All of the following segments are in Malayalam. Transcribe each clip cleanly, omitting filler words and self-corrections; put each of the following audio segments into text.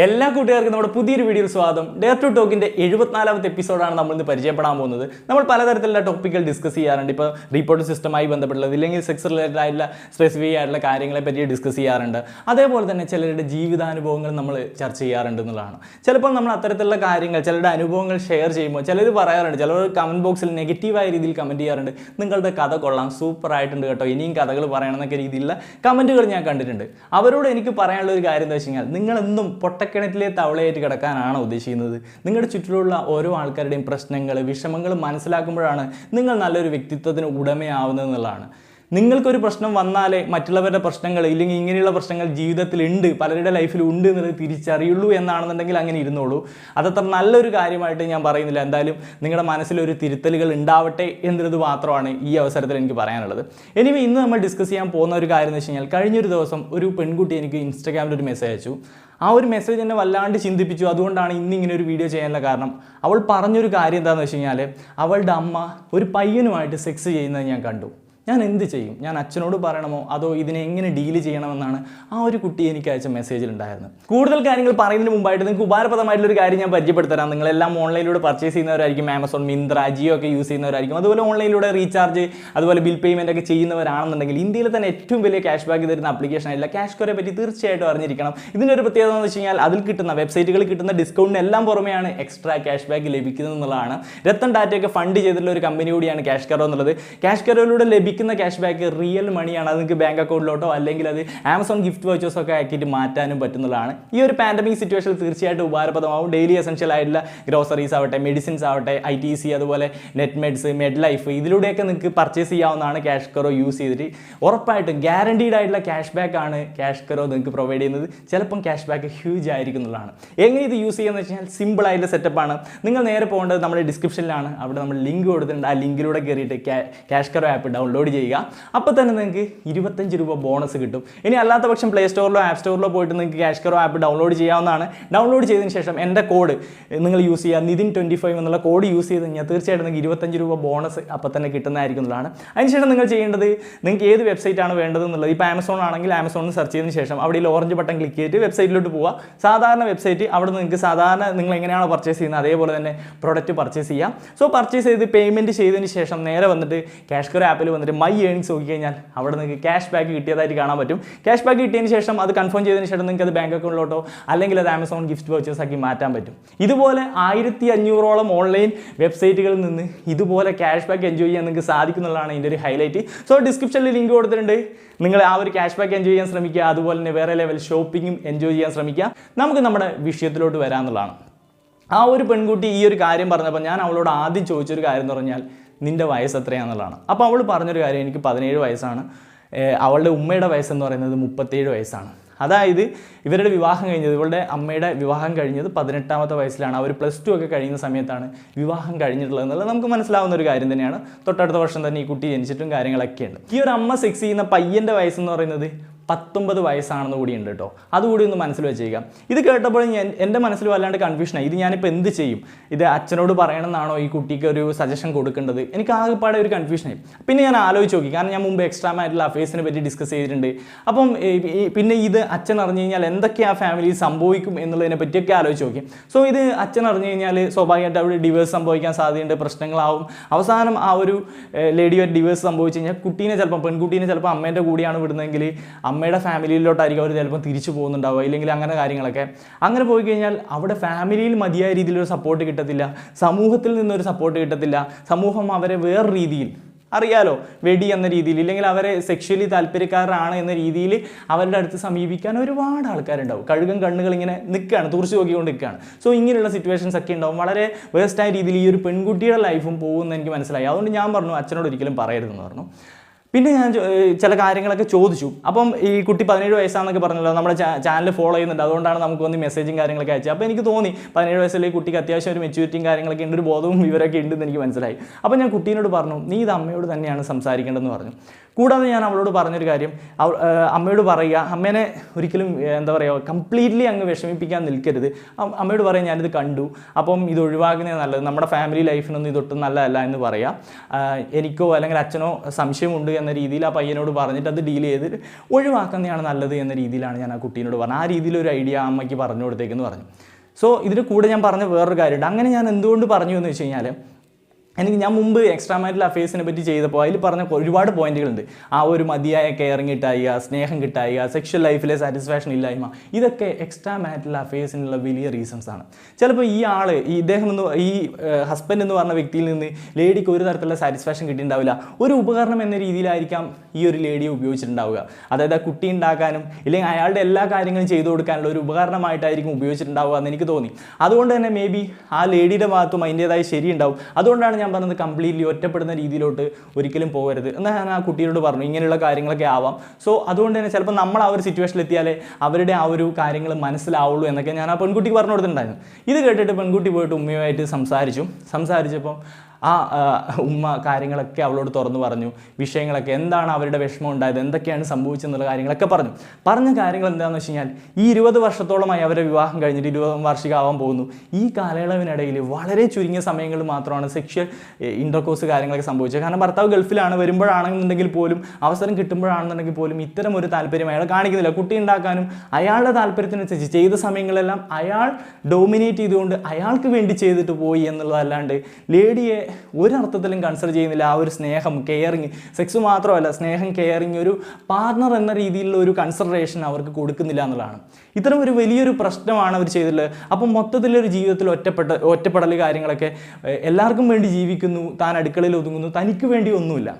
എല്ലാ കൂട്ടുകാർക്കും നമ്മുടെ പുതിയൊരു വീഡിയോയിൽ സ്വാഗതം. ഡെയർ ടു ടോക്കിൻ്റെ 74ാമത്തെ എപ്പിസോഡാണ് നമ്മൾ ഇന്ന് പരിചയപ്പെടാൻ പോകുന്നത്. നമ്മൾ പലതരത്തിലുള്ള ടോപ്പിക്കുകൾ ഡിസ്കസ് ചെയ്യാറുണ്ട്. ഇപ്പോൾ റീപ്രൊഡക്റ്റീവ് സിസ്റ്റമായി ബന്ധപ്പെട്ടുള്ളത്, ഇല്ലെങ്കിൽ സെക്സ് റിലേറ്റഡ് ആയിട്ടുള്ള സ്പെസിഫിക് ആയിട്ടുള്ള കാര്യങ്ങളെ പറ്റി ഡിസ്കസ് ചെയ്യാറുണ്ട്. അതേപോലെ തന്നെ ചിലരുടെ ജീവിതാനുഭവങ്ങൾ നമ്മൾ ചർച്ച ചെയ്യാറുണ്ട് എന്നുള്ളതാണ്. ചിലപ്പോൾ നമ്മൾ അത്തരത്തിലുള്ള കാര്യങ്ങൾ, ചിലരുടെ അനുഭവങ്ങൾ ഷെയർ ചെയ്യുമ്പോൾ ചിലർ പറയാറുണ്ട്, ചിലർ കമൻറ്റ് ബോക്സിൽ നെഗറ്റീവായ രീതിയിൽ കമൻറ്റ് ചെയ്യാറുണ്ട്. നിങ്ങളുടെ കഥ കൊള്ളാം, സൂപ്പറായിട്ടുണ്ട് കേട്ടോ, ഇനിയും കഥകൾ പറയണം എന്നൊക്കെ രീതിയിലുള്ള കമൻറ്റുകൾ ഞാൻ കണ്ടിട്ടുണ്ട്. അവരോട് എനിക്ക് പറയാനുള്ള ഒരു കാര്യം എന്താ വെച്ച് കഴിഞ്ഞാൽ, നിങ്ങളെന്നും പൊട്ടക്കിണറ്റിലെ തവളയായിട്ട് കിടക്കാനാണോ ഉദ്ദേശിക്കുന്നത്? നിങ്ങളുടെ ചുറ്റിലുള്ള ഓരോ ആൾക്കാരുടെയും പ്രശ്നങ്ങൾ, വിഷമങ്ങൾ മനസ്സിലാക്കുമ്പോഴാണ് നിങ്ങൾ നല്ലൊരു വ്യക്തിത്വത്തിന് ഉടമയാവുന്നതെന്നുള്ളതാണ്. നിങ്ങൾക്കൊരു പ്രശ്നം വന്നാലേ മറ്റുള്ളവരുടെ പ്രശ്നങ്ങൾ, ഇല്ലെങ്കിൽ ഇങ്ങനെയുള്ള പ്രശ്നങ്ങൾ ജീവിതത്തിലുണ്ട്, പലരുടെ ലൈഫിൽ ഉണ്ട് എന്നുള്ളത് തിരിച്ചറിയുള്ളൂ എന്നാണെന്നുണ്ടെങ്കിൽ അങ്ങനെ ഇരുന്നോളൂ. അതത്ര നല്ലൊരു കാര്യമായിട്ട് ഞാൻ പറയുന്നില്ല. എന്തായാലും നിങ്ങളുടെ മനസ്സിലൊരു തിരുത്തലുകൾ ഉണ്ടാവട്ടെ എന്നുള്ളത് മാത്രമാണ് ഈ അവസരത്തിൽ എനിക്ക് പറയാനുള്ളത്. എനിവേ, ഇന്ന് നമ്മൾ ഡിസ്കസ് ചെയ്യാൻ പോകുന്ന ഒരു കാര്യം എന്ന് വെച്ച് കഴിഞ്ഞാൽ, കഴിഞ്ഞൊരു ദിവസം ഒരു പെൺകുട്ടി എനിക്ക് ഇൻസ്റ്റാഗ്രാമിൽ ഒരു മെസ്സേജ് അയച്ചു. ആ ഒരു മെസ്സേജ് എന്നെ വല്ലാണ്ട് ചിന്തിപ്പിച്ചു. അതുകൊണ്ടാണ് ഇന്നിങ്ങനെ ഒരു വീഡിയോ ചെയ്യാനുള്ള കാരണം. അവൾ പറഞ്ഞൊരു കാര്യം എന്താണെന്ന് വെച്ച് കഴിഞ്ഞാൽ, അവളുടെ അമ്മ ഒരു പയ്യനുമായിട്ട് സെക്സ് ചെയ്യുന്നത് ഞാൻ കണ്ടു. ഞാൻ എന്ത് ചെയ്യും? ഞാൻ അച്ഛനോട് പറയണമോ അതോ ഇതിനെ എങ്ങനെ ഡീൽ ചെയ്യണമെന്നാണ് ആ ഒരു കുട്ടി എനിക്ക് അയച്ച മെസ്സേജിലുണ്ടായിരുന്നത്. കൂടുതൽ കാര്യങ്ങൾ പറയുന്നതിന് മുമ്പായിട്ട് നിങ്ങൾക്ക് ഉപകാരപ്രദമായിട്ടുള്ളൊരു കാര്യം ഞാൻ പരിചയപ്പെടുത്തരാം. നിങ്ങളെല്ലാം ഓൺലൈനിലൂടെ പർച്ചേസ് ചെയ്യുന്നവരായിരിക്കും, ആമസോൺ, മിന്ത്ര, ജിയോ ഒക്കെ യൂസ് ചെയ്യുന്നവരായിരിക്കും. അതുപോലെ ഓൺലൈനിലൂടെ റീചാർജ്, അതുപോലെ ബിൽ പേയ്മെൻറ്റ് ഒക്കെ ചെയ്യുന്നവരാണെന്നുണ്ടെങ്കിൽ ഇന്ത്യയിൽ തന്നെ ഏറ്റവും വലിയ ക്യാഷ് ബാക്ക് തരുന്ന ആപ്ലിക്കേഷൻ ആയിട്ടുള്ള ക്യാഷ് കോറെ പറ്റി തീർച്ചയായിട്ടും അറിഞ്ഞിരിക്കണം. ഇതിൻ്റെ ഒരു പ്രത്യേകത എന്ന് വെച്ച് കഴിഞ്ഞാൽ, അതിൽ കിട്ടുന്ന വെബ്സൈറ്റുകളിൽ കിട്ടുന്ന ഡിസ്കൗണ്ടിന് എല്ലാം പുറമെയാണ് എക്സ്ട്രാ ക്യാഷ് ബാക്ക് ലഭിക്കുന്നത് എന്നുള്ളതാണ്. രത്തൻ ടാറ്റയൊക്കെ ഫണ്ട് ചെയ്തിട്ടുള്ള ഒരു കമ്പനി കൂടിയാണ് ക്യാഷ് കറോ എന്നുള്ളത്. ക്യാഷ് കറോയിലൂടെ ലഭിക്കുന്ന ക്യാഷ് ബാക്ക് റിയൽ മണിയാണ്. അത് നിങ്ങൾക്ക് ബാങ്ക് അക്കൗണ്ടിലോട്ടോ അല്ലെങ്കിൽ അത് ആമസോൺ ഗിഫ്റ്റ് വൗച്ചേഴ്സ് ഒക്കെ ആക്കിയിട്ട് മാറ്റാനും പറ്റുന്നതാണ്. ഈ ഒരു പാൻഡമിക് സിറ്റുവേഷനിൽ തീർച്ചയായിട്ടും ഉപകാരപ്രദമാവും. ഡെയിലി എസെൻഷ്യൽ ആയിട്ടുള്ള ഗ്രോസറീസ് ആവട്ടെ, മെഡിസിൻസ് ആവട്ടെ, ITC, അതുപോലെ നെറ്റ് മെഡ്സ്, മെഡ് ലൈഫ്, ഇതിലൂടെയൊക്കെ നിങ്ങൾക്ക് പർച്ചേസ് ചെയ്യാവുന്നതാണ് ക്യാഷ് കറോ യൂസ് ചെയ്തിട്ട്. ഉറപ്പായിട്ടും ഗ്യാരണ്ടീഡ് ആയിട്ടുള്ള ക്യാഷ് ബാക്ക് ആണ് ക്യാഷ് കറോ നിങ്ങൾക്ക് പ്രൊവൈഡ് ചെയ്യുന്നത്. ചിലപ്പം ക്യാഷ് ബാക്ക് ഹ്യൂജ് ആയിരിക്കും എന്നുള്ളതാണ്. എങ്ങനെ ഇത് യൂസ് ചെയ്യുന്നത് വെച്ച് കഴിഞ്ഞാൽ, സിമ്പിൾ ആയിട്ടുള്ള സെറ്റപ്പാണ്. നിങ്ങൾ നേരെ പോകേണ്ടത് നമ്മുടെ ഡിസ്ക്രിപ്ഷനിലാണ്. അവിടെ നമ്മൾ ലിങ്ക് കൊടുത്തിട്ടുണ്ട്. ആ ലിങ്കിലൂടെ കയറിയിട്ട് ക്യാഷ് കറോ ആപ്പ് ഡൗൺലോഡ് ചെയ്യുക. അപ്പോൾ തന്നെ നിങ്ങൾക്ക് 25 രൂപ ബോണസ് കിട്ടും. ഇനി അല്ലാത്ത പക്ഷം പ്ലേ സ്റ്റോറിലോ ആപ്പ് സ്റ്റോറിലോ പോയിട്ട് നിങ്ങൾക്ക് ക്യാഷ് കറോ ആപ്പ് ഡൗൺലോഡ് ചെയ്യാവുന്നതാണ്. ഡൗൺലോഡ് ചെയ്തതിന് ശേഷം എൻ്റെ കോഡ് നിങ്ങൾ യൂസ് ചെയ്യുക, Nidhin25 എന്നുള്ള കോഡ് യൂസ് ചെയ്ത് കഴിഞ്ഞാൽ തീർച്ചയായിട്ടും നിങ്ങൾക്ക് 25 രൂപ ബോണസ് അപ്പോൾ തന്നെ കിട്ടുന്നതായിരിക്കും എന്നുള്ളതാണ്. അതിനുശേഷം നിങ്ങൾ ചെയ്യേണ്ടത്, നിങ്ങൾക്ക് ഏത് വെബ്സൈറ്റാണ് വേണ്ടതെന്നുള്ളത്, ഇപ്പോൾ ആമസോൺ ആണെങ്കിൽ ആമസോണിൽ സെർച്ച് ചെയ്തതിന് ശേഷം അവിടെ ഓറഞ്ച് ബട്ടൺ ക്ലിക്ക് ചെയ്തിട്ട് വെബ്സൈറ്റിലോട്ട് പോവുക. സാധാരണ വെബ്സൈറ്റ്, അവിടെ നിങ്ങൾക്ക് സാധാരണ നിങ്ങൾ എങ്ങനെയാണോ പർച്ചേസ് ചെയ്യുന്നത് അതേപോലെ തന്നെ പ്രൊഡക്റ്റ് പർച്ചേസ് ചെയ്യാം. സോ പർച്ചേസ് ചെയ്ത് പേയ്മെൻറ്റ് ചെയ്തതിന് ശേഷം നേരെ വന്നിട്ട് ക്യാഷ് കറോ ആപ്പിൽ വന്നിട്ട് മൈ ഏണിങ്സ് നോക്കി കഴിഞ്ഞാൽ അവിടെ നിങ്ങൾക്ക് ക്യാഷ് ബാക്ക് കിട്ടിയതായിട്ട് കാണാൻ പറ്റും. ക്യാഷ് ബാക്ക് കിട്ടിയതിന് ശേഷം അത് കൺഫേം ചെയ്തതിന് ശേഷം നിങ്ങൾക്ക് അത് ബാങ്ക് അക്കൗണ്ടിലോട്ടോ അല്ലെങ്കിൽ അത് ആമസോൺ ഗിഫ്റ്റ് വൗച്ചേഴ്സ് ആക്കി മാറ്റാൻ പറ്റും. ഇതുപോലെ 1500ഓളം ഓൺലൈൻ വെബ്സൈറ്റുകളിൽ നിന്ന് ഇതുപോലെ ക്യാഷ് ബാക്ക് എൻജോയ് ചെയ്യാൻ നിങ്ങൾക്ക് സാധിക്കുന്നുള്ളതാണ് ഇതിൻ്റെ ഒരു ഹൈലൈറ്റ്. സോ ഡിസ്ക്രിപ്ഷനിൽ ലിങ്ക് കൊടുത്തിട്ടുണ്ട്. നിങ്ങൾ ആ ഒരു ക്യാഷ് ബാക്ക് എൻജോയ് ചെയ്യാൻ ശ്രമിക്കുക. അതുപോലെ തന്നെ വേറെ ലെവൽ ഷോപ്പിങ്ങും എൻജോയ് ചെയ്യാൻ ശ്രമിക്കുക. നമുക്ക് നമ്മുടെ വിഷയത്തിലോട്ട് വരാമെന്നുള്ളതാണ്. ആ ഒരു പെൺകുട്ടി ഈ ഒരു കാര്യം പറഞ്ഞപ്പോൾ ഞാൻ അവളോട് ആദ്യം ചോദിച്ചൊരു കാര്യം എന്ന് പറഞ്ഞാൽ, നിൻ്റെ വയസ്സ് എത്രയാണെന്നുള്ളതാണ്. അപ്പോൾ അവൾ പറഞ്ഞൊരു കാര്യം, എനിക്ക് 17 വയസ്സാണ്. അവളുടെ ഉമ്മയുടെ വയസ്സെന്ന് പറയുന്നത് 37 വയസ്സാണ്. അതായത് ഇവരുടെ വിവാഹം കഴിഞ്ഞത്, ഇവളുടെ അമ്മയുടെ വിവാഹം കഴിഞ്ഞത് 18ാമത്തെ വയസ്സിലാണ്. അവർ +2 ഒക്കെ കഴിയുന്ന സമയത്താണ് വിവാഹം കഴിഞ്ഞിട്ടുള്ളത് എന്നുള്ളത് നമുക്ക് മനസ്സിലാവുന്ന ഒരു കാര്യം തന്നെയാണ്. തൊട്ടടുത്ത വർഷം തന്നെ ഈ കുട്ടി ജനിച്ചിട്ടും കാര്യങ്ങളൊക്കെ ഉണ്ട്. ഈ ഒരു അമ്മ സെക്സ് ചെയ്യുന്ന പയ്യൻ്റെ വയസ്സെന്ന് പറയുന്നത് 19 വയസ്സാണെന്ന് കൂടി ഉണ്ട് കേട്ടോ. അതുകൂടി ഒന്ന് മനസ്സിൽ വെച്ചേക്കാം. ഇത് കേട്ടപ്പോൾ എൻ്റെ മനസ്സിൽ വല്ലാണ്ട് കൺഫ്യൂഷനായി. ഇത് ഞാനിപ്പോൾ എന്ത് ചെയ്യും? ഇത് അച്ഛനോട് പറയണമെന്നാണോ ഈ കുട്ടിക്ക് ഒരു സജഷൻ കൊടുക്കേണ്ടത്? എനിക്ക് ആകെപ്പാടെ ഒരു കൺഫ്യൂഷനായി. പിന്നെ ഞാൻ ആലോചിച്ച് നോക്കി, കാരണം ഞാൻ മുമ്പ് എക്സ്ട്രാ മാരിറ്റൽ അഫയേഴ്സിനെ പറ്റി ഡിസ്കസ് ചെയ്തിട്ടുണ്ട്. അപ്പം പിന്നെ ഇത് അച്ഛൻ അറിഞ്ഞു കഴിഞ്ഞാൽ എന്തൊക്കെ ആ ഫാമിലിയിൽ സംഭവിക്കും എന്നുള്ളതിനെ പറ്റിയൊക്കെ ആലോചിച്ച് നോക്കി. സോ ഇത് അച്ഛൻ അറിഞ്ഞു കഴിഞ്ഞാൽ സ്വാഭാവികമായിട്ട് അവിടെ ഡിവേഴ്സ് സംഭവിക്കാൻ സാധ്യതയുണ്ട്, പ്രശ്നങ്ങളാവും. അവസാനം ആ ഒരു ലേഡിയുടെ ഡിവേഴ്സ് സംഭവിച്ചു കഴിഞ്ഞാൽ കുട്ടീനെ ചിലപ്പോൾ, പെൺകുട്ടീനെ ചിലപ്പോൾ അമ്മേൻ്റെ കൂടിയാണ് വിടുന്നതെങ്കിൽ അമ്മയുടെ ഫാമിലിയിലോട്ടായിരിക്കും അവർ ചിലപ്പോൾ തിരിച്ചു പോകുന്നുണ്ടാവുക, ഇല്ലെങ്കിൽ അങ്ങനെ കാര്യങ്ങളൊക്കെ. അങ്ങനെ പോയി കഴിഞ്ഞാൽ അവിടെ ഫാമിലിയിൽ മതിയായ രീതിയിലൊരു സപ്പോർട്ട് കിട്ടത്തില്ല, സമൂഹത്തിൽ നിന്നൊരു സപ്പോർട്ട് കിട്ടത്തില്ല. സമൂഹം അവരെ വേറെ രീതിയിൽ, അറിയാലോ, വെടി എന്ന രീതിയിൽ, ഇല്ലെങ്കിൽ അവരെ സെക്ഷലി താല്പര്യക്കാരാണ് എന്ന രീതിയിൽ അവരുടെ അടുത്ത് സമീപിക്കാൻ ഒരുപാട് ആൾക്കാരുണ്ടാവും. കഴുകൻ കണ്ണുകൾ ഇങ്ങനെ നിൽക്കുകയാണ്, തുറച്ചു നോക്കിക്കൊണ്ട് നിൽക്കുകയാണ്. സോ ഇങ്ങനെയുള്ള സിറ്റുവേഷൻസ് ഒക്കെ ഉണ്ടാവും. വളരെ വേസ്റ്റായ രീതിയിൽ ഈ ഒരു പെൺകുട്ടിയുടെ ലൈഫും പോകുമെന്ന് എനിക്ക് മനസ്സിലായി. അതുകൊണ്ട് ഞാൻ പറഞ്ഞു, അച്ഛനോട് ഒരിക്കലും പറയരുതെന്ന് പറഞ്ഞു. പിന്നെ ഞാൻ ചില കാര്യങ്ങളൊക്കെ ചോദിച്ചു. അപ്പം ഈ കുട്ടി 17 വയസ്സാണെന്നൊക്കെ പറഞ്ഞല്ലോ, നമ്മുടെ ചാനൽ ഫോളോ ചെയ്യുന്നുണ്ട്, അതുകൊണ്ടാണ് നമുക്ക് വന്ന് മെസ്സേജും കാര്യങ്ങളൊക്കെ അയച്ചത്. അപ്പോൾ എനിക്ക് തോന്നി 17 വയസ്സിലെ കുട്ടിക്ക് അത്യാവശ്യം ഒരു മെച്യൂരിറ്റിയും കാര്യങ്ങളൊക്കെ ഉണ്ട്, ഒരു ബോധവും ഇവരൊക്കെ ഉണ്ടെന്ന് എനിക്ക് മനസ്സിലായി. അപ്പോൾ ഞാൻ കുട്ടീനോട് പറഞ്ഞു, നീ ഇത് അമ്മയോട് തന്നെയാണ് സംസാരിക്കേണ്ടതെന്ന് പറഞ്ഞു. കൂടാതെ ഞാൻ അവളോട് പറഞ്ഞൊരു കാര്യം, അമ്മയോട് പറയുക, അമ്മേനെ ഒരിക്കലും എന്താ പറയുക കംപ്ലീറ്റ്ലി അങ്ങ് വിഷമിപ്പിക്കാൻ നിൽക്കരുത്. അമ്മയോട് പറയാം, ഞാനിത് കണ്ടു, അപ്പം ഇത് ഒഴിവാക്കുന്നേ നല്ലത്, നമ്മുടെ ഫാമിലി ലൈഫിനൊന്നും ഇതൊട്ടും നല്ലതല്ല എന്ന് പറയാം. എനിക്കോ അല്ലെങ്കിൽ അച്ഛനോ സംശയമുണ്ട് എന്ന രീതിയിൽ ആ പയ്യനോട് പറഞ്ഞിട്ട് അത് ഡീൽ ചെയ്ത് ഒഴിവാക്കുന്നതാണ് നല്ലത് എന്ന രീതിയിലാണ് ഞാൻ ആ കുട്ടീനോട് പറഞ്ഞത്. ആ രീതിയിലൊരു ഐഡിയ അമ്മയ്ക്ക് പറഞ്ഞു കൊടുത്തേക്കെന്ന് പറഞ്ഞു. സോ ഇതിന് കൂടെ ഞാൻ പറഞ്ഞ വേറൊരു കാര്യമുണ്ട്. അങ്ങനെ ഞാൻ എന്തുകൊണ്ട് പറഞ്ഞു എന്ന് വെച്ച് കഴിഞ്ഞാൽ, ഞാൻ മുമ്പ് എക്സ്ട്രാ മാരിറ്റൽ അഫയേഴ്സിനെ പറ്റി ചെയ്തപ്പോൾ അതിൽ പറഞ്ഞ ഒരുപാട് പോയിന്റുകളുണ്ട്. ആ ഒരു മതിയായ കെയറിങ് കിട്ടായിക, സ്നേഹം കിട്ടായിക, സെക്ഷൽ ലൈഫിലെ സാറ്റിസ്ഫാക്ഷൻ ഇല്ലായ്മ, ഇതൊക്കെ എക്സ്ട്രാ മാരിറ്റൽ അഫയേഴ്സിനുള്ള വലിയ റീസൺസ് ആണ്. ചിലപ്പോൾ ഈ ഹസ്ബൻഡ് എന്ന് പറഞ്ഞ വ്യക്തിയിൽ നിന്ന് ലേഡിക്ക് ഒരു തരത്തിലുള്ള സാറ്റിസ്ഫാക്ഷൻ കിട്ടിയിട്ടുണ്ടാവില്ല. ഒരു ഉപകരണം എന്ന രീതിയിലായിരിക്കാം ഈ ഒരു ലേഡിയെ ഉപയോഗിച്ചിട്ടുണ്ടാവുക. അതായത് ആ കുട്ടി ഉണ്ടാക്കാനും ഇല്ലെങ്കിൽ അയാളുടെ എല്ലാ കാര്യങ്ങളും ചെയ്തു കൊടുക്കാനുള്ള ഒരു ഉപകരണമായിട്ടായിരിക്കും ഉപയോഗിച്ചിട്ടുണ്ടാവുക എന്ന് എനിക്ക് തോന്നി. അതുകൊണ്ട് തന്നെ മേ ബി ആ ലേഡിയുടെ ഭാഗത്തും അതിൻ്റെതായ ശരിയുണ്ടാവും. അതുകൊണ്ടാണ് ഞാൻ പറഞ്ഞത് കംപ്ലീറ്റ്ലി ഒറ്റപ്പെടുന്ന രീതിയിലോട്ട് ഒരിക്കലും പോകരുത് എന്ന് ഞാൻ ആ കുട്ടിയോട് പറഞ്ഞു. ഇങ്ങനെയുള്ള കാര്യങ്ങളൊക്കെ ആവാം. സോ അതുകൊണ്ട് തന്നെ ചിലപ്പോൾ നമ്മൾ ആ ഒരു സിറ്റുവേഷനിൽ എത്തിയാലേ അവരുടെ ആ ഒരു കാര്യങ്ങൾ മനസ്സിലാവുള്ളൂ എന്നൊക്കെ ഞാൻ ആ പെൺകുട്ടിക്ക് പറഞ്ഞു കൊടുത്തിട്ടുണ്ടായിരുന്നു. ഇത് കേട്ടിട്ട് പെൺകുട്ടി പോയിട്ട് ഉമ്മയുമായിട്ട് സംസാരിച്ചപ്പോൾ ആ ഉമ്മ കാര്യങ്ങളൊക്കെ അവളോട് തുറന്നു പറഞ്ഞു. വിഷയങ്ങളൊക്കെ എന്താണ് അവരുടെ വിഷമം ഉണ്ടായത്, എന്തൊക്കെയാണ് സംഭവിച്ചെന്നുള്ള കാര്യങ്ങളൊക്കെ പറഞ്ഞ കാര്യങ്ങൾ എന്താണെന്ന് വെച്ച് കഴിഞ്ഞാൽ, ഈ 20 വർഷത്തോളമായി അവരുടെ വിവാഹം കഴിഞ്ഞിട്ട് 20 വാർഷികമാവാൻ പോകുന്നു. ഈ കാലയളവിനിടയിൽ വളരെ ചുരുങ്ങിയ സമയങ്ങളിൽ മാത്രമാണ് സെക്ഷൽ ഇൻ്റർകോഴ്സ് കാര്യങ്ങളൊക്കെ സംഭവിച്ചത്. കാരണം ഭർത്താവ് ഗൾഫിലാണ്, വരുമ്പോഴാണെന്നുണ്ടെങ്കിൽ പോലും അവസരം കിട്ടുമ്പോഴാണെന്നുണ്ടെങ്കിൽ പോലും ഇത്തരം ഒരു താല്പര്യം അയാൾ കാണിക്കുന്നില്ല. കുട്ടി ഉണ്ടാക്കാനും അയാളുടെ താല്പര്യത്തിനനുസരിച്ച് ചെയ്ത സമയങ്ങളെല്ലാം അയാൾ ഡോമിനേറ്റ് ചെയ്തുകൊണ്ട് അയാൾക്ക് വേണ്ടി ചെയ്തിട്ട് പോയി എന്നുള്ളതല്ലാണ്ട് ലേഡിയെ ഒരർത്ഥത്തിലും കൺസിഡർ ചെയ്യുന്നില്ല. ആ ഒരു സ്നേഹം, കെയറിങ്, സെക്സ് മാത്രമല്ല സ്നേഹം, കെയറിങ്, ഒരു പാർട്ണർ എന്ന രീതിയിലുള്ള ഒരു കൺസിഡറേഷൻ അവർക്ക് കൊടുക്കുന്നില്ല എന്നുള്ളതാണ്. ഇത്തരം ഒരു വലിയൊരു പ്രശ്നമാണ് അവർ ചെയ്തിട്ടുള്ളത്. അപ്പം മൊത്തത്തിലൊരു ജീവിതത്തിൽ ഒറ്റപ്പെടൽ കാര്യങ്ങളൊക്കെ, എല്ലാവർക്കും വേണ്ടി ജീവിക്കുന്നു, താൻ അടുക്കളയിൽ ഒതുങ്ങുന്നു, തനിക്ക് വേണ്ടി ഒന്നുമില്ല.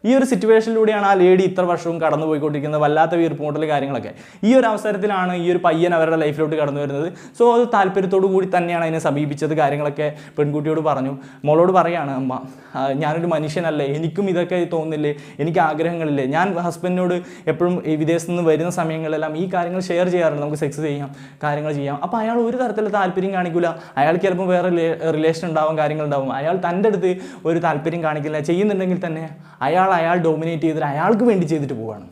ഈ ഒരു സിറ്റുവേഷനിലൂടെയാണ് ആ ലേഡി ഇത്ര വർഷവും കടന്നു പോയിക്കൊണ്ടിരിക്കുന്നത്. വല്ലാത്ത വീർപ്പ് മുട്ടൽ കാര്യങ്ങളൊക്കെ. ഈ ഒരു അവസരത്തിലാണ് ഈ ഒരു പയ്യൻ അവരുടെ ലൈഫിലോട്ട് കടന്നു വരുന്നത്. സോ അത് താല്പര്യത്തോടു കൂടി തന്നെയാണ് അതിനെ സമീപിച്ചത്. കാര്യങ്ങളൊക്കെ പെൺകുട്ടിയോട് പറഞ്ഞു. മോളോട് പറയാണ്, അമ്മ ഞാനൊരു മനുഷ്യനല്ലേ, എനിക്കും ഇതൊക്കെ തോന്നില്ലേ, എനിക്ക് ആഗ്രഹങ്ങളില്ലേ. ഞാൻ ഹസ്ബൻഡിനോട് എപ്പോഴും വിദേശത്ത് നിന്ന് വരുന്ന സമയങ്ങളിലെല്ലാം ഈ കാര്യങ്ങൾ ഷെയർ ചെയ്യാറുണ്ട്. നമുക്ക് സെക്സ് ചെയ്യാം, കാര്യങ്ങൾ ചെയ്യാം. അപ്പോൾ അയാൾ ഒരു തരത്തിലുള്ള താല്പര്യം കാണിക്കില്ല. അയാൾക്ക് ചിലപ്പോൾ വേറെ റിലേഷൻ ഉണ്ടാവും, കാര്യങ്ങളുണ്ടാവും. അയാൾ തൻ്റെ അടുത്ത് ഒരു താല്പര്യം കാണിക്കില്ല. ചെയ്യുന്നുണ്ടെങ്കിൽ തന്നെ അയാൾ ഡോമിനേറ്റ് ചെയ്തിട്ട് അയാൾക്ക് വേണ്ടി ചെയ്തിട്ട് പോവുകയാണ്.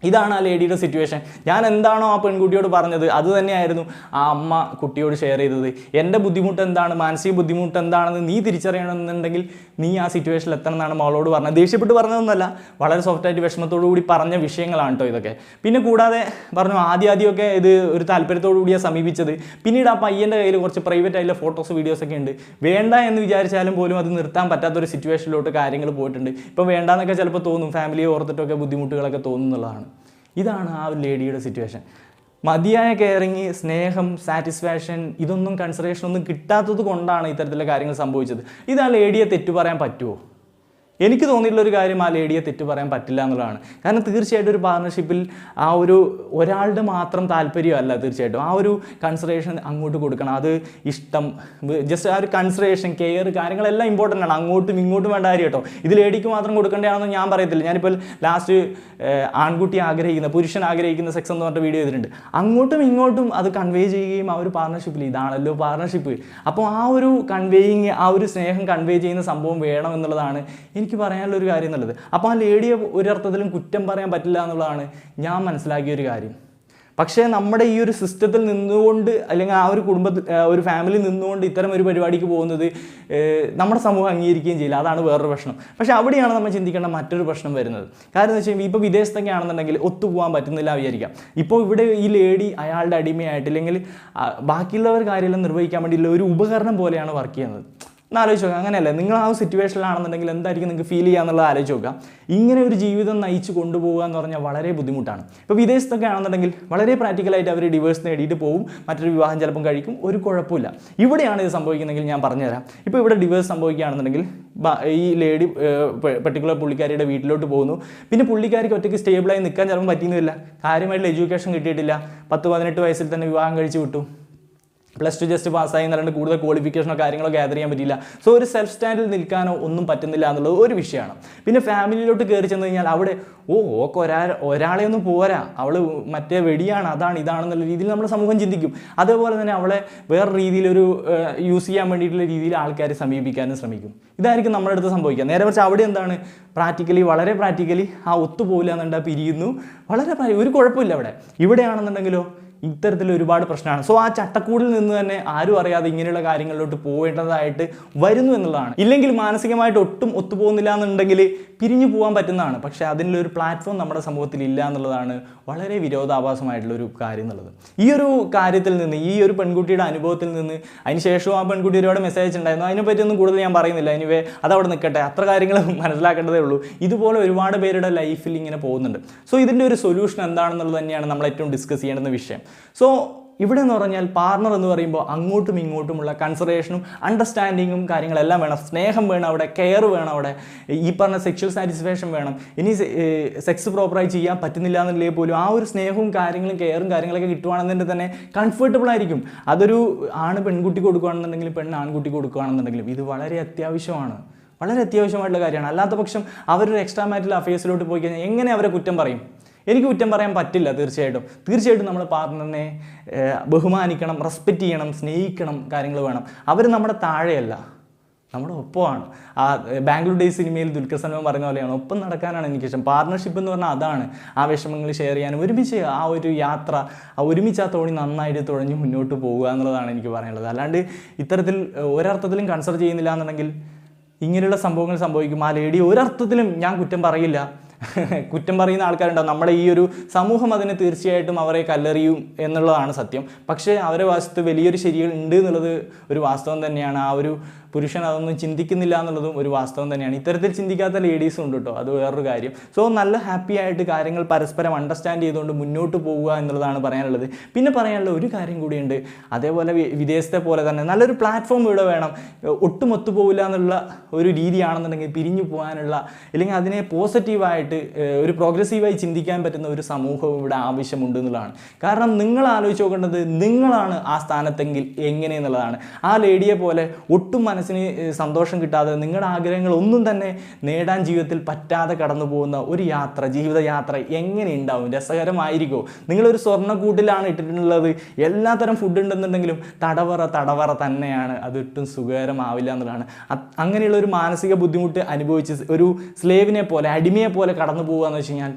ഇതാണ് ആ ലേഡിയുടെ സിറ്റുവേഷൻ. ഞാൻ എന്താണോ ആ പെൺകുട്ടിയോട് പറഞ്ഞത് അത് തന്നെയായിരുന്നു ആ അമ്മ കുട്ടിയോട് ഷെയർ ചെയ്തത്. എൻ്റെ ബുദ്ധിമുട്ട് എന്താണ്, മാനസിക ബുദ്ധിമുട്ട് എന്താണെന്ന് നീ തിരിച്ചറിയണമെന്നുണ്ടെങ്കിൽ നീ ആ സിറ്റുവേഷനിൽ എത്തണം എന്നാണ് മോളോട് പറഞ്ഞത്. ദേഷ്യപ്പെട്ട് പറഞ്ഞതൊന്നുമല്ല, വളരെ സോഫ്റ്റായിട്ട് വിഷമത്തോടു കൂടി പറഞ്ഞ വിഷയങ്ങളാണ് കേട്ടോ ഇതൊക്കെ. പിന്നെ കൂടാതെ പറഞ്ഞു, ആദ്യമൊക്കെ ഇത് ഒരു താല്പര്യത്തോടു കൂടിയാണ് സമീപിച്ചത്. പിന്നീട് ആ പയ്യൻ്റെ കയ്യിൽ കുറച്ച് പ്രൈവറ്റ് ആയിട്ടുള്ള ഫോട്ടോസ്, വീഡിയോസൊക്കെ ഉണ്ട്. വേണ്ട എന്ന് വിചാരിച്ചാലും പോലും അത് നിർത്താൻ പറ്റാത്തൊരു സിറ്റുവേഷനിലോട്ട് കാര്യങ്ങൾ പോയിട്ടുണ്ട്. ഇപ്പോൾ വേണ്ടാന്നൊക്കെ ചിലപ്പോൾ തോന്നും, ഫാമിലിയെ ഓർത്തിട്ടൊക്കെ ബുദ്ധിമുട്ടുകളൊക്കെ തോന്നുന്നുള്ളതാണ്. ഇതാണ് ആ ഒരു ലേഡിയുടെ സിറ്റുവേഷൻ. മതിയായ കെയറിങ്, സ്നേഹം, സാറ്റിസ്ഫാക്ഷൻ, ഇതൊന്നും കൺസിഡറേഷൻ ഒന്നും കിട്ടാത്തത് കൊണ്ടാണ് ഇത്തരത്തിലുള്ള കാര്യങ്ങൾ സംഭവിച്ചത്. ഇത് ആ ലേഡിയെ തെറ്റു പറയാൻ പറ്റുമോ? എനിക്ക് തോന്നിയിട്ടുള്ളൊരു കാര്യം, ആ ലേഡിയെ തെറ്റു പറയാൻ പറ്റില്ല എന്നുള്ളതാണ്. കാരണം തീർച്ചയായിട്ടും ഒരു പാർട്ണർഷിപ്പിൽ ആ ഒരു ഒരാളുടെ മാത്രം താല്പര്യമല്ല, തീർച്ചയായിട്ടും ആ ഒരു കൺസിഡറേഷൻ അങ്ങോട്ട് കൊടുക്കണം. അത് ഇഷ്ടം, ജസ്റ്റ് ആ ഒരു കൺസിഡറേഷൻ, കെയർ, കാര്യങ്ങളെല്ലാം ഇമ്പോർട്ടൻ്റ് ആണ്. അങ്ങോട്ടും ഇങ്ങോട്ടും വേണ്ട കാര്യം കേട്ടോ. ഇത് ലേഡിക്ക് മാത്രം കൊടുക്കേണ്ടതാണെന്ന് ഞാൻ പറയത്തില്ല. ഞാനിപ്പോൾ ലാസ്റ്റ് ആൺകുട്ടി ആഗ്രഹിക്കുന്ന, പുരുഷൻ ആഗ്രഹിക്കുന്ന സെക്സ് എന്ന് പറഞ്ഞ വീഡിയോ ചെയ്തിട്ടുണ്ട്. അങ്ങോട്ടും ഇങ്ങോട്ടും അത് കൺവേ ചെയ്യുകയും ആ ഒരു പാർട്ണർഷിപ്പിൽ, ഇതാണല്ലോ പാർട്ണർഷിപ്പ്. അപ്പോൾ ആ ഒരു കൺവേയിങ്, ആ ഒരു സ്നേഹം കൺവേ ചെയ്യുന്ന സംഭവം വേണം എന്നുള്ളതാണ് എനിക്ക് പറയാനുള്ളൊരു കാര്യം എന്നുള്ളത്. അപ്പോൾ ആ ലേഡിയെ ഒരർത്ഥത്തിലും കുറ്റം പറയാൻ പറ്റില്ല എന്നുള്ളതാണ് ഞാൻ മനസ്സിലാക്കിയൊരു കാര്യം. പക്ഷേ നമ്മുടെ ഈ ഒരു സിസ്റ്റത്തിൽ നിന്നുകൊണ്ട്, അല്ലെങ്കിൽ ആ ഒരു കുടുംബത്തിൽ, ഒരു ഫാമിലി നിന്നുകൊണ്ട് ഇത്തരം ഒരു പരിപാടിക്ക് പോകുന്നത് നമ്മുടെ സമൂഹം അംഗീകരിക്കുകയും ചെയ്യില്ല. അതാണ് വേറൊരു പ്രശ്നം. പക്ഷേ അവിടെയാണ് നമ്മൾ ചിന്തിക്കേണ്ട മറ്റൊരു പ്രശ്നം വരുന്നത്. കാരണം എന്ന് വെച്ച് കഴിഞ്ഞാൽ, ഇപ്പോൾ വിദേശത്തൊക്കെ ആണെന്നുണ്ടെങ്കിൽ ഒത്തുപോകാൻ പറ്റുന്നില്ല വിചാരിക്കാം. ഇപ്പോൾ ഇവിടെ ഈ ലേഡി അയാളുടെ അടിമയായിട്ട്, അല്ലെങ്കിൽ ബാക്കിയുള്ളവർ കാര്യമെല്ലാം നിർവഹിക്കാൻ വേണ്ടിയുള്ള ഒരു ഉപകരണം പോലെയാണ് വർക്ക് ചെയ്യുന്നത്. ആലോചിച്ച് നോക്കാം. അങ്ങനെയല്ല, നിങ്ങൾ ആ സിറ്റുവേഷനിലാണെന്നുണ്ടെങ്കിൽ എന്തായിരിക്കും നിങ്ങൾക്ക് ഫീൽ ചെയ്യുക എന്നുള്ളത് ആലോചിച്ച് നോക്കാം. ഇങ്ങനെ ഒരു ജീവിതം നയിച്ച് കൊണ്ടുപോകുക എന്ന് പറഞ്ഞാൽ വളരെ ബുദ്ധിമുട്ടാണ്. ഇപ്പോൾ വിദേശത്തൊക്കെ ആണെന്നുണ്ടെങ്കിൽ വളരെ പ്രാക്ടിക്കലായിട്ട് അവർ ഡിവേഴ്സ് നേടിയിട്ട് പോകും, മറ്റൊരു വിവാഹം ചിലപ്പം കഴിക്കും, ഒരു കുഴപ്പമില്ല. ഇവിടെയാണ് ഇത് സംഭവിക്കുന്നതെങ്കിൽ ഞാൻ പറഞ്ഞുതരാം. ഇപ്പോൾ ഇവിടെ ഡിവേഴ്സ് സംഭവിക്കുകയാണെന്നുണ്ടെങ്കിൽ ഈ ലേഡി പെർട്ടിക്കുലർ പുള്ളിക്കാരിയുടെ വീട്ടിലോട്ട് പോകുന്നു. പിന്നെ പുള്ളിക്കാരിക്ക് ഒറ്റയ്ക്ക് സ്റ്റേബിളായി നിൽക്കാൻ ചിലപ്പം പറ്റുന്നില്ല. കാര്യമായിട്ടുള്ള എഡ്യൂക്കേഷൻ കിട്ടിയിട്ടില്ല. 10-18 വയസ്സിൽ തന്നെ വിവാഹം കഴിച്ച് വിട്ടു. +2 ജസ്റ്റ് പാസ്സായി എന്നല്ലാണ്ട് കൂടുതൽ ക്വാളിഫിക്കേഷനോ കാര്യങ്ങളോ ഗ്യാദർ ചെയ്യാൻ പറ്റില്ല. സോ ഒരു സെൽഫ് സ്റ്റാൻഡിൽ നിൽക്കാനോ ഒന്നും പറ്റുന്നില്ല എന്നുള്ളത് ഒരു വിഷയമാണ്. പിന്നെ ഫാമിലിയിലോട്ട് കയറി ചെന്ന് കഴിഞ്ഞാൽ അവിടെ ഓക്കെ ഒരാളെ ഒന്നും പോരാ, അവൾ മറ്റേ വെടിയാണ്, അതാണ് ഇതാണെന്നുള്ള രീതിയിൽ നമ്മുടെ സമൂഹം ചിന്തിക്കും. അതേപോലെ തന്നെ അവളെ വേറെ രീതിയിലൊരു യൂസ് ചെയ്യാൻ വേണ്ടിയിട്ടുള്ള രീതിയിൽ ആൾക്കാർ സമീപിക്കാനും ശ്രമിക്കും. ഇതായിരിക്കും നമ്മുടെ അടുത്ത് സംഭവിക്കുക. നേരെ മറിച്ച് അവിടെ എന്താണ്, വളരെ പ്രാക്ടിക്കലി ആ ഒത്തുപോകില്ല എന്നുണ്ടാ പിരിയുന്നു, ഒരു കുഴപ്പമില്ല അവിടെ. ഇവിടെയാണെന്നുണ്ടെങ്കിലോ ഇത്തരത്തിൽ ഒരുപാട് പ്രശ്നമാണ്. സോ ആ ചട്ടക്കൂടിൽ നിന്ന് തന്നെ ആരും അറിയാതെ ഇങ്ങനെയുള്ള കാര്യങ്ങളിലോട്ട് പോകേണ്ടതായിട്ട് വരുന്നു എന്നുള്ളതാണ്. ഇല്ലെങ്കിൽ മാനസികമായിട്ട് ഒട്ടും ഒത്തുപോകുന്നില്ല എന്നുണ്ടെങ്കിൽ പിരിഞ്ഞു പോകാൻ പറ്റുന്നതാണ്. പക്ഷേ അതിനുള്ളൊരു പ്ലാറ്റ്ഫോം നമ്മുടെ സമൂഹത്തിൽ ഇല്ല എന്നുള്ളതാണ് വളരെ വിരോധാഭാസമായിട്ടുള്ളൊരു കാര്യം എന്നുള്ളത്. ഈ ഒരു കാര്യത്തിൽ നിന്ന്, ഈ ഒരു പെൺകുട്ടിയുടെ അനുഭവത്തിൽ നിന്ന്, അതിനുശേഷവും ആ പെൺകുട്ടി ഒരുപാട് മെസ്സേജ് ഉണ്ടായിരുന്നു. അതിനെപ്പറ്റിയൊന്നും കൂടുതൽ ഞാൻ പറയുന്നില്ല. എനിവേ അതവിടെ നിൽക്കട്ടെ, അത്ര കാര്യങ്ങൾ മനസ്സിലാക്കേണ്ടതേ ഉള്ളൂ. ഇതുപോലെ ഒരുപാട് പേരുടെ ലൈഫിൽ ഇങ്ങനെ പോകുന്നുണ്ട്. സോ ഇതിൻ്റെ ഒരു സൊല്യൂഷൻ എന്താണെന്നുള്ളത് തന്നെയാണ് നമ്മൾ ഏറ്റവും ഡിസ്കസ് ചെയ്യേണ്ടുന്ന വിഷയം. സോ ഇവിടെ എന്ന് പറഞ്ഞാൽ പാർട്ണർ എന്ന് പറയുമ്പോൾ അങ്ങോട്ടും ഇങ്ങോട്ടുമുള്ള കൺസിഡറേഷനും അണ്ടർസ്റ്റാൻഡിങ്ങും കാര്യങ്ങളെല്ലാം വേണം. സ്നേഹം വേണം അവിടെ, കെയർ വേണം അവിടെ, ഈ പറഞ്ഞ സെക്ഷൽ സാറ്റിസ്ഫാക്ഷൻ വേണം. ഇനി സെക്സ് പ്രോപ്പറായി ചെയ്യാൻ പറ്റുന്നില്ല എന്നുണ്ടെങ്കിൽ പോലും ആ ഒരു സ്നേഹവും കാര്യങ്ങളും കെയറും കാര്യങ്ങളൊക്കെ കിട്ടുവാണെന്നുണ്ടെങ്കിൽ തന്നെ കംഫർട്ടബിൾ ആയിരിക്കും. അതൊരു ആണ് പെൺകുട്ടി കൊടുക്കുകയാണെന്നുണ്ടെങ്കിലും പെണ്ണ് ആൺകുട്ടി കൊടുക്കുകയാണെന്നുണ്ടെങ്കിലും ഇത് വളരെ അത്യാവശ്യമാണ്, വളരെ അത്യാവശ്യമായിട്ടുള്ള കാര്യമാണ്. അല്ലാത്ത പക്ഷം അവരൊരു എക്സ്ട്രാ മാരിറ്റൽ അഫയേഴ്സിലോട്ട് പോയി കഴിഞ്ഞാൽ എങ്ങനെ അവരെ കുറ്റം പറയും? എനിക്ക് കുറ്റം പറയാൻ പറ്റില്ല. തീർച്ചയായിട്ടും നമ്മൾ പാർട്ട്ണറിനെ ബഹുമാനിക്കണം, റെസ്പെക്റ്റ് ചെയ്യണം, സ്നേഹിക്കണം, കാര്യങ്ങൾ വേണം. അവർ നമ്മുടെ താഴെയല്ല, നമ്മുടെ ഒപ്പമാണ്. ആ ബാംഗ്ലൂർ ഡേയ്സ് സിനിമയിൽ ദുൽഖർ സൽമാൻ പറഞ്ഞ പോലെയാണ്, ഒപ്പം നടക്കാനാണ് എനിക്കിഷ്ടം. പാർട്ണർഷിപ്പ് എന്ന് പറഞ്ഞാൽ അതാണ്, ആ വിഷമങ്ങൾ ഷെയർ ചെയ്യാനും ഒരുമിച്ച് ആ ഒരു യാത്ര, ആ ഒരുമിച്ച് ആ തോണി നന്നായിട്ട് തുഴഞ്ഞ് മുന്നോട്ട് പോകുക എന്നുള്ളതാണ് എനിക്ക് പറയാനുള്ളത്. അല്ലാണ്ട് ഇത്തരത്തിൽ ഒരർത്ഥത്തിലും കൺസിഡർ ചെയ്യുന്നില്ല എന്നുണ്ടെങ്കിൽ ഇങ്ങനെയുള്ള സംഭവങ്ങൾ സംഭവിക്കും. ആ ലേഡി ഒരർത്ഥത്തിലും ഞാൻ കുറ്റം പറയില്ല. കുറ്റം പറയുന്ന ആൾക്കാരുണ്ടാവും. നമ്മുടെ ഈ ഒരു സമൂഹം അതിന് തീർച്ചയായിട്ടും അവരെ കല്ലെറിയും എന്നുള്ളതാണ് സത്യം. പക്ഷേ അവരെ വശത്ത് വലിയൊരു ശരികൾ ഉണ്ട് എന്നുള്ളത് ഒരു വാസ്തവം തന്നെയാണ്. ആ ഒരു പുരുഷൻ അതൊന്നും ചിന്തിക്കുന്നില്ല എന്നുള്ളതും ഒരു വാസ്തവം തന്നെയാണ്. ഇത്തരത്തിൽ ചിന്തിക്കാത്ത ലേഡീസും ഉണ്ട് കേട്ടോ, അത് വേറൊരു കാര്യം. സോ നല്ല ഹാപ്പി ആയിട്ട് കാര്യങ്ങൾ പരസ്പരം അണ്ടർസ്റ്റാൻഡ് ചെയ്തുകൊണ്ട് മുന്നോട്ട് പോവുക എന്നുള്ളതാണ് പറയാനുള്ളത്. പിന്നെ പറയാനുള്ള ഒരു കാര്യം കൂടിയുണ്ട്, അതേപോലെ വിദേശത്തെ പോലെ തന്നെ നല്ലൊരു പ്ലാറ്റ്ഫോം ഇവിടെ വേണം. ഒട്ടും ഒത്തുപോകില്ല എന്നുള്ള ഒരു രീതിയാണെന്നുണ്ടെങ്കിൽ പിരിഞ്ഞു പോകാനുള്ള, അല്ലെങ്കിൽ അതിനെ പോസിറ്റീവായിട്ട് ഒരു പ്രോഗ്രസീവായി ചിന്തിക്കാൻ പറ്റുന്ന ഒരു സമൂഹവും ഇവിടെ ആവശ്യമുണ്ട് എന്നുള്ളതാണ്. കാരണം നിങ്ങൾ ആലോചിച്ച് നോക്കേണ്ടത് നിങ്ങളാണ് ആ സ്ഥാനത്തെങ്കിൽ എങ്ങനെയെന്നുള്ളതാണ്. ആ ലേഡിയെ പോലെ ഒട്ടും മനസ്സിന് സന്തോഷം കിട്ടാതെ നിങ്ങളുടെ ആഗ്രഹങ്ങൾ ഒന്നും തന്നെ നേടാൻ ജീവിതത്തിൽ പറ്റാതെ കടന്നു പോകുന്ന ഒരു യാത്ര, ജീവിതയാത്ര എങ്ങനെ ഉണ്ടാവും? രസകരമായിരിക്കുമോ? നിങ്ങളൊരു സ്വർണ്ണക്കൂട്ടിലാണ് ഇട്ടിട്ടുള്ളത്, എല്ലാത്തരം ഫുഡ് ഉണ്ടെന്നുണ്ടെങ്കിലും തടവറ തന്നെയാണ്, അതൊട്ടും സുഖകരമാവില്ല എന്നുള്ളതാണ്. അങ്ങനെയുള്ള ഒരു മാനസിക ബുദ്ധിമുട്ട് അനുഭവിച്ച് ഒരു സ്ലേവിനെ പോലെ, അടിമയെ പോലെ കടന്നു പോകുക എന്ന് വെച്ച് കഴിഞ്ഞാൽ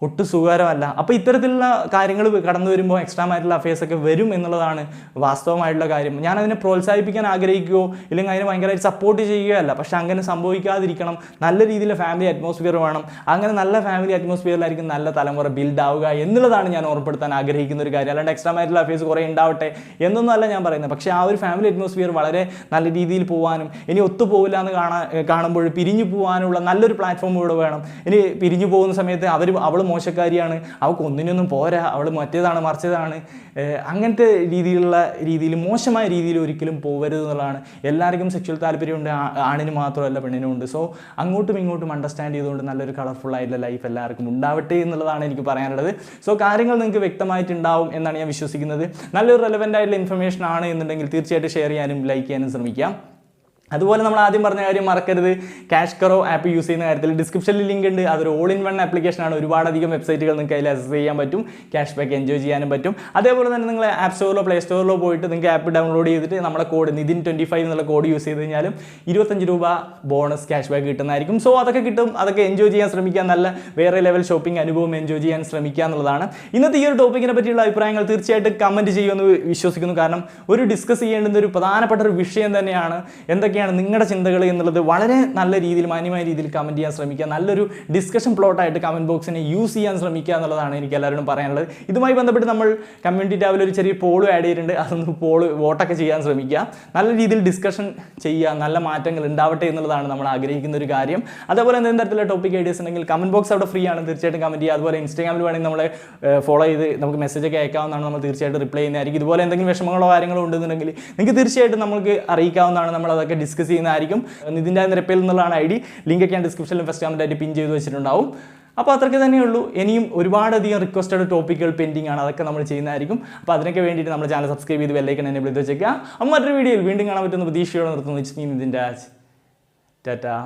ഒട്ടും സുഖകരമല്ല. അപ്പോൾ ഇത്തരത്തിലുള്ള കാര്യങ്ങൾ കടന്നു വരുമ്പോൾ എക്സ്ട്രാ മാരിറ്റൽ അഫയേഴ്സ് ഒക്കെ വരും എന്നുള്ളതാണ് വാസ്തവമായിട്ടുള്ള കാര്യം. ഞാനതിനെ പ്രോത്സാഹിപ്പിക്കാൻ ആഗ്രഹിക്കുകയോ ഇല്ലെങ്കിൽ അതിനെ ഭയങ്കരമായിട്ട് സപ്പോർട്ട് ചെയ്യുകയല്ല. പക്ഷേ അങ്ങനെ സംഭവിക്കാതിരിക്കണം. നല്ല രീതിയിലുള്ള ഫാമിലി അറ്റ്മോസ്ഫിയർ വേണം. അങ്ങനെ നല്ല ഫാമിലി അറ്റ്മോസ്ഫിയറിലായിരിക്കും നല്ല തലമുറ ബിൽഡ് ആവുക എന്നുള്ളതാണ് ഞാൻ ഓർപ്പെടുത്താൻ ആഗ്രഹിക്കുന്ന ഒരു കാര്യം. അല്ലാണ്ട് എക്സ്ട്രാ മാരിറ്റൽ അഫയേഴ്സ് കുറേ ഉണ്ടാവട്ടെ എന്നൊന്നും അല്ല ഞാൻ പറയുന്നത്. പക്ഷേ ആ ഒരു ഫാമിലി അറ്റ്മോസ്ഫിയർ വളരെ നല്ല രീതിയിൽ പോകാനും ഇനി ഒത്തുപോകില്ല എന്ന് കാണുമ്പോൾ പിരിഞ്ഞു പോകാനുള്ള നല്ലൊരു പ്ലാറ്റ്ഫോം ഇവിടെ വേണം. ഇനി പിരിഞ്ഞു പോകുന്ന സമയത്ത് അവൾ മോശക്കാരിയാണ്, അവൾക്ക് ഒന്നിനൊന്നും പോരാ, അവൾ മറ്റേതാണ് മറിച്ചതാണ്, അങ്ങനത്തെ രീതിയിൽ മോശമായ രീതിയിൽ ഒരിക്കലും പോകരുത് എന്നുള്ളതാണ്. എല്ലാവർക്കും സെക്ഷൽ താല്പര്യമുണ്ട്, ആണിന് മാത്രമല്ല പെണ്ണിനും ഉണ്ട്. സോ അങ്ങോട്ടും ഇങ്ങോട്ടും അണ്ടർസ്റ്റാൻഡ് ചെയ്തുകൊണ്ട് നല്ലൊരു കളർഫുൾ ആയിട്ടുള്ള ലൈഫ് എല്ലാവർക്കും ഉണ്ടാവട്ടെ എന്നുള്ളതാണ് എനിക്ക് പറയാനുള്ളത്. സോ കാര്യങ്ങൾ നിങ്ങൾക്ക് വ്യക്തമായിട്ടുണ്ടാവും എന്നാണ് ഞാൻ വിശ്വസിക്കുന്നത്. നല്ലൊരു റെലവൻ്റ് ആയിട്ടുള്ള ഇൻഫർമേഷൻ ആണ് എന്നുണ്ടെങ്കിൽ തീർച്ചയായിട്ടും ഷെയർ ചെയ്യാനും ലൈക്ക് ചെയ്യാനും ശ്രമിക്കാം. അതുപോലെ നമ്മൾ ആദ്യം പറഞ്ഞ കാര്യം മറക്കരുത്, ക്യാഷ് കറോ ആപ്പ് യൂസ് ചെയ്യുന്ന കാര്യത്തിൽ ഡിസ്ക്രിപ്ഷനിൽ ലിങ്ക് ഉണ്ട്. അതൊരു ഓൾ ഇൻ വൺ ആപ്ലിക്കേഷനാണ്. ഒരുപാടധികം വെബ്സൈറ്റുകൾ നിങ്ങൾക്ക് അതിൽ ആക്സസ് ചെയ്യാൻ പറ്റും, ക്യാഷ് ബാക്ക് എൻജോയ് ചെയ്യാനും പറ്റും. അതേപോലെ തന്നെ നിങ്ങൾ ആപ്പ് സ്റ്റോറിലോ പ്ലേ സ്റ്റോറിലോ പോയിട്ട് നിങ്ങൾക്ക് ആപ്പ് ഡൗൺലോഡ് ചെയ്തിട്ട് നമ്മുടെ കോഡ് Nidhin25 എന്നുള്ള കോഡ് യൂസ് ചെയ്ത് കഴിഞ്ഞാലും 25 രൂപ ബോണസ് ക്യാഷ് ബാക്ക് കിട്ടുന്നതായിരിക്കും. സോ അതൊക്കെ കിട്ടും, അതൊക്കെ എൻജോയ് ചെയ്യാൻ ശ്രമിക്കുക. നല്ല വേറെ ലെവൽ ഷോപ്പിംഗ് അനുഭവം എൻജോയ് ചെയ്യാൻ ശ്രമിക്കുക എന്നുള്ളതാണ്. ഇന്നത്തെ ഈ ഒരു ടോപ്പിക്കിനെ പറ്റിയുള്ള അഭിപ്രായങ്ങൾ തീർച്ചയായിട്ടും കമൻറ്റ് ചെയ്യുമെന്ന് വിശ്വസിക്കുന്നു. കാരണം ഒരു ഡിസ്കസ് ചെയ്യേണ്ടുന്ന ഒരു പ്രധാനപ്പെട്ട ഒരു വിഷയം തന്നെയാണ്. എന്തൊക്കെയാണ് നിങ്ങളുടെ ചിന്തകൾ എന്നുള്ളത് വളരെ നല്ല രീതിയിൽ, മാന്യമായ രീതിയിൽ കമൻറ്റ് ചെയ്യാൻ ശ്രമിക്കുക. നല്ലൊരു ഡിസ്കഷൻ പ്ലോട്ടായിട്ട് കമൻറ്റ് ബോക്സിനെ യൂസ് ചെയ്യാൻ ശ്രമിക്കുക എന്നുള്ളതാണ് എനിക്ക് എല്ലാവരോടും പറയാനുള്ളത്. ഇതുമായി ബന്ധപ്പെട്ട് നമ്മൾ കമ്മ്യൂണിറ്റി ടാബിൽ ഒരു ചെറിയ പോളും ആഡ് ചെയ്തിട്ടുണ്ട്. അതൊന്ന് വോട്ടൊക്കെ ചെയ്യാൻ ശ്രമിക്കുക. നല്ല രീതിയിൽ ഡിസ്കഷൻ ചെയ്യുക, നല്ല മാറ്റങ്ങൾ ഉണ്ടാവട്ടെ എന്നുള്ളതാണ് നമ്മൾ ആഗ്രഹിക്കുന്ന ഒരു കാര്യം. അതേപോലെ എന്തെങ്കിലും തരത്തിലുള്ള ടോപ്പിക് ഐഡിയാസ് ഉണ്ടെങ്കിൽ കമൻറ്റ് ബോക്സ് അവിടെ ഫ്രീ ആണ്, തീർച്ചയായിട്ടും കമൻറ്റ് ചെയ്യുക. അതുപോലെ ഇൻസ്റ്റാഗ്രാമിൽ വേണമെങ്കിൽ നമ്മളെ ഫോളോ ചെയ്ത് നമുക്ക് മെസ്സേജൊക്കെ അയക്കാവുന്നതാണ്, നമ്മൾ തീർച്ചയായിട്ടും റിപ്ലൈ ചെയ്യുന്നതായിരിക്കും. ഇതുപോലെ എന്തെങ്കിലും വിഷമങ്ങളോ കാര്യങ്ങളോ ഉണ്ടെന്നുണ്ടെങ്കിൽ നിങ്ങൾക്ക് തീർച്ചയായിട്ടും നമുക്ക് അറിയിക്കാവുന്നതാണ്, നമ്മൾ അതൊക്കെ ഡിസ്കസ് ചെയ്യുന്നതായിരിക്കും. Nidhinrajnirappel എന്നുള്ളതാണ് ID. ലിങ്കൊക്കെ ഞാൻ ഡിസ്ക്രിപ്ഷനിലും ഫസ്റ്റ് കമൻ്റ് ആയിട്ട് പിൻ ചെയ്ത് വെച്ചിട്ടുണ്ടാവും. അപ്പോൾ അത്രയ്ക്ക് തന്നെയുള്ളൂ. ഇനിയും ഒരുപാടധികം റിക്വസ്റ്റഡ് ടോപ്പിക്കുകൾ പെൻഡിങ് ആണ്, അതൊക്കെ നമ്മൾ ചെയ്യുന്നതായിരിക്കും. അപ്പോൾ അതിനൊക്കെ വേണ്ടിയിട്ട് നമ്മുടെ ചാനൽ സബ്സ്ക്രൈബ് ചെയ്ത് ബെല്ലൈക്കൺ എനേബിൾ ചെയ്ത് വെച്ചേക്കുക. മറ്റൊരു വീഡിയോയിൽ വീണ്ടും കാണാൻ പറ്റുന്ന പ്രതീക്ഷയോടെ നിർത്തുന്നു. Nidhin Raj. ടാറ്റാ.